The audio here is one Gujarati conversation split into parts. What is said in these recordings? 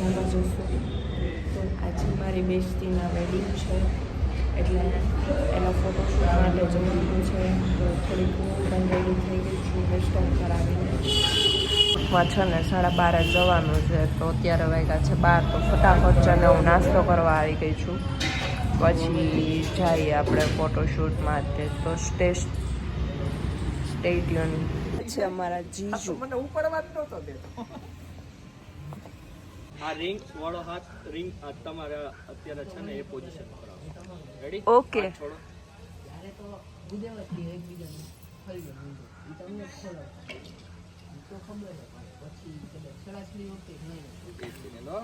મજામાં જશું. તો આજે મારી બેસ્ટીના વેડિંગ છે એટલે એનો ફોટોશૂટ માટે જવાનું છે. તો થોડીક હું પણ રેડી થઈ ગઈ છું હેરસ્ટાઈલ કરાવીને. છે ને 12:30 જવાનું છે. તો અત્યારે વાગ્યા છે 12. તો ફટાફટ છે ને હું નાસ્તો કરવા આવી ગઈ છું. પછી જઈએ આપણે ફોટોશૂટમાં. તો સ્ટે ટ્યુન છે અમારા જીજુ. મને ઉપડવા જ નહોતો દેતો. આ રિંગ વાળો હાથ રિંગ તમારે અત્યારે છે ને એ પોઝિશન પર આવો. રેડી? ઓકે. છોડો. ત્યારે તો ગુદેવતી એકબીજાને ફરી ગયું તમને ખબર તો ખબર પછી કદાચ સળાસળી વખતે નહીં લો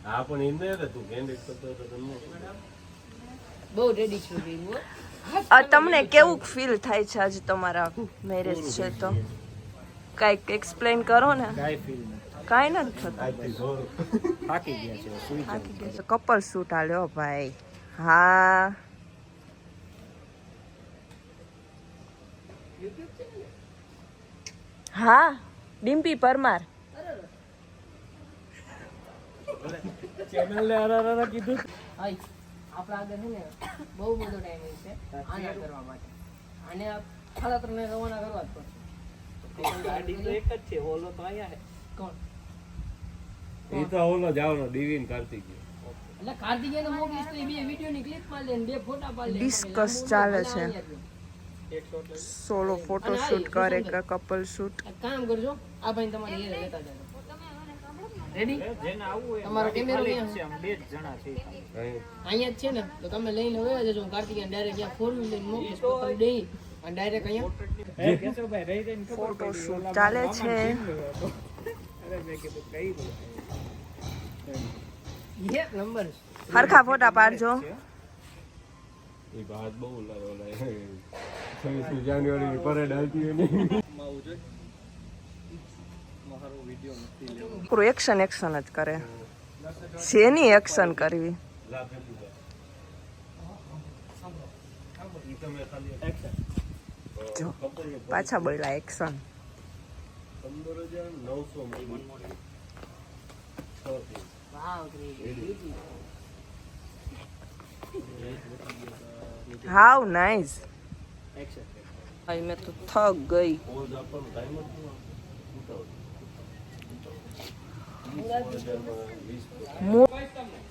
હા પણ એમ નહીં તું કેન્ડિડ કરતો હતો તમને બહુ રેડી છું તમને કેવું ફીલ થાય છે આજે તમારા મેરેજ છે? તો કાંઈક એક્સપ્લેન કરો ને. કાઈ ફીલ નથી. કાંઈ નથી થતું. થાકી ગયા છે સુઈ થાકી ગયા છે. કપલ શૂટ આલ્યો ભાઈ. હા હા ડિમ્પી પરમાર. ચેનલ ને અરા કીધું. હાય આપણા આગળ છે ને બહુ બધો ટાઈમ છે આના કરવા માટે. આને ખાલા તમને રવાના કરવા જ પડશે. ગાડી તો એક જ છે. હોલો તો અહીંયા છે. કોણ? એ તો ઓલો જાવનો ડિવિન કાર્તિક એટલે કાર્તિકેય તો મોકલીશ તો એ બે વિડીયોની ક્લિપ પાડી લે ને બે ફોટા પાડી લે. ડિસ્કસ ચાલે છે. એક શોટ લઈ. સોલો ફોટોશૂટ કરે કે કપલ શૂટ. એક કામ કરજો આ ભાઈ તમારી હેર લેતા જાજો. રેડી? જેને આવવું હોય તમારો કેમેરો ખાલી ક્યાં છે? આમ બે જ જણા છે. અહીંયા જ છે ને તો તમે લઈને વયા જજો. કાર્તિકેય ડાયરેક્ટ ત્યાં ફોર વ્હીલ લઈને મોકલીશ તો તમે દઈ અને ડાયરેક્ટ અહીંયા એ કેશવભાઈ રહી રહીને ખબર પડી. ફોટોશૂટ ચાલે છે. અરે મેં કીધું કઈ બોલ. એક નંબર હરખા ફોટા પાડજો. એ વાત બહુ ઓલા 26 જાન્યુઆરી ની પરેડ આવતી હોય ને માવું જોઈ મારો વિડિયો નથી લેવો. પૂરું એક્શન જ કરે. શેની એક્શન કરવી? એક્શન. જો પાછા બોલ્યા action. 15,900 wow how nice. Action. ભાઈ મેં તો થક ગઈ. પોઝ આપવાનો ટાઈમ જ મો-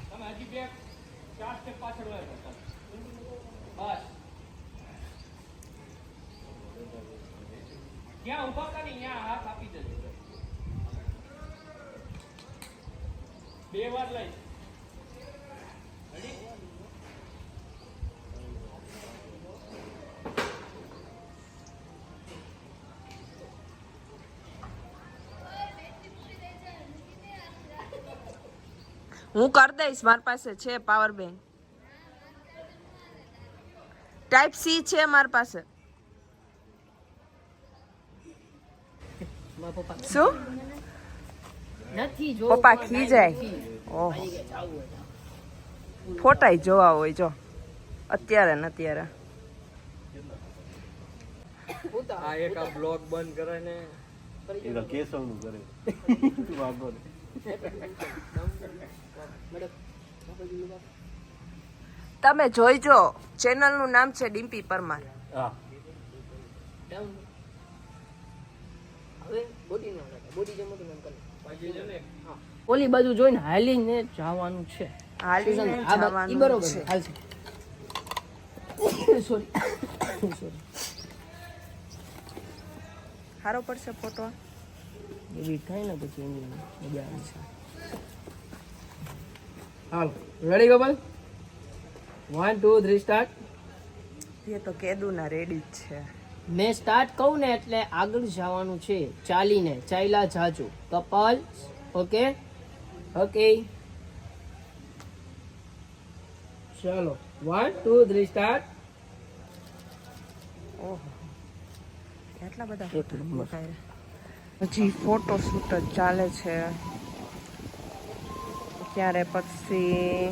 તમે હજી બે 4 સ્ટેપ પાછળ વળ્યા હતા. બસ ક્યાં ઊભા હતા ને ત્યાં હાથ આપી દેજો. બે વાર લઈ. રેડી? હું કરી દઈશ. મારી પાસે છે પાવર બેંક. ટાઈપ સી છે મારી પાસે. મારા પપ્પા શું નથી જો પપ્પા ખી જાય? ઓહો ફોટા જોવા હોય જો અત્યારે ને અત્યારે. આ એક આ બ્લોગ બંધ કરે ને એ તો કેશવનું કરે વાગો ને તમે જોઈજો. ચેનલ નું નામ છે ડિમ્પી પરમાર. હા હવે બોડી નો બોડી જેમ હતું એમ કરે. બાકી છે ને ઓલી બાજુ જોઈને હાલીને જવાનું છે. હાલીને ઈ જવાનું બરોબર છે. હાલશે. સોરી સોરી સારો પડશે ફોટો. એવી થાય ને પછી એની મજા આવે છે. હાલ રેડી ગોપાલ 1 2 3 સ્ટાર્ટ. એ તો કેદુના રેડી જ છે. મેં સ્ટાર્ટ કહું ને એટલે આગળ જવાનું છે. ચાલીને ચાલ્યા જાજો કપલ. ઓકે ઓકે ચાલો 1 2 3 સ્ટાર્ટ. ઓહો કેટલા બધા ફોટો મુકાય. હજી ફોટો શૂટ જ ચાલે છે. ત્યારે પછી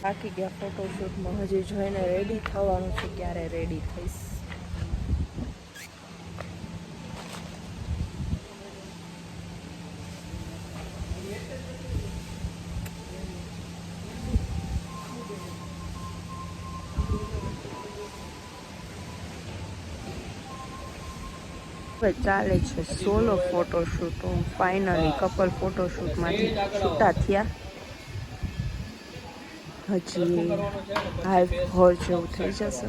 બાકી ગયા ફોટોશૂટમાં, હજી જોઈને રેડી થવાનું છે, ક્યારે રેડી થઈશ. હવે ચાલે છે સોલો ફોટોશૂટ. ફાઇનલી કપલ ફોટોશૂટમાંથી છૂટા થયા. હજી હાફ હોર જેવું થઈ જશે.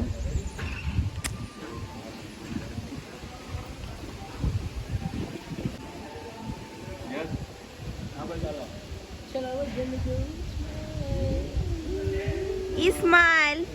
ઇસ્માઇલ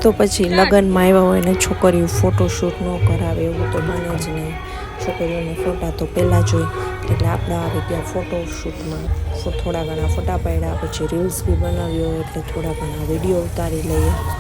તો પછી લગ્નમાં આવ્યા હોય ને છોકરીઓ ફોટોશૂટ ન કરાવે એવું તો બને જ નહીં. છોકરીઓને ફોટા તો પહેલાં જોઈ, એટલે આપણે આવી ગયા ફોટોશૂટમાં. થોડા ઘણા ફોટા પાડ્યા, પછી રીલ્સ બી બનાવ્યો, એટલે થોડા ઘણા વિડીયો ઉતારી લઈએ.